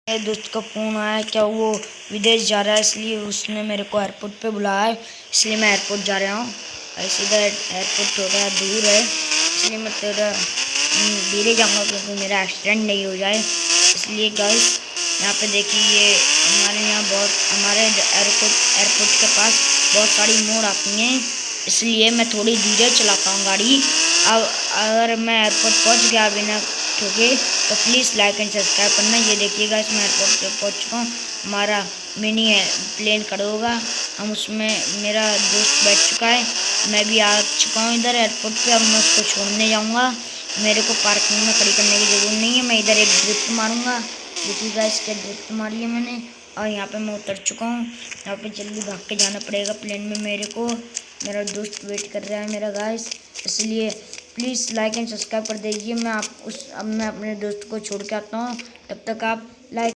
मेरे दोस्त का फ़ोन आया, क्या वो विदेश जा रहा है, इसलिए उसने मेरे को एयरपोर्ट पे बुलाया है, इसलिए मैं एयरपोर्ट जा रहा हूँ। ऐसे इधर एयरपोर्ट थोड़ा दूर है, इसलिए मैं थोड़ा धीरे जाऊँगा क्योंकि मेरा एक्सीडेंट नहीं हो जाए। इसलिए गाइस यहाँ पे देखिए, ये हमारे एयरपोर्ट के पास बहुत सारी मोड़ आती हैं, इसलिए मैं थोड़ी धीरे चलाता हूँ गाड़ी। अब अगर मैं एयरपोर्ट पहुँच गया बिना ठोके तो प्लीज़ लाइक एंड सब्सक्राइब करना। ये देखिएगा, इसमें एयरपोर्ट पे पहुँच चुका हूँ। हमारा मिनी प्लेन खड़ा होगा, हम उसमें मेरा दोस्त बैठ चुका है, मैं भी आ चुका हूँ इधर एयरपोर्ट पे। अब मैं उसको छोड़ने जाऊँगा, मेरे को पार्किंग में खड़ी करने की ज़रूरत नहीं है। मैं इधर एक ड्रिफ्ट मारूँगा, देखिएगा इसके ड्रिफ्ट मारी है मैंने, और यहाँ पे मैं उतर चुका हूँ। यहाँ पे जल्दी भाग के जाना पड़ेगा प्लेन में मेरे को, मेरा दोस्त वेट कर रहा है मेरा गाइस, इसलिए प्लीज़ लाइक एंड सब्सक्राइब कर दीजिए। अब मैं अपने दोस्त को छोड़ के आता हूँ, तब तक आप लाइक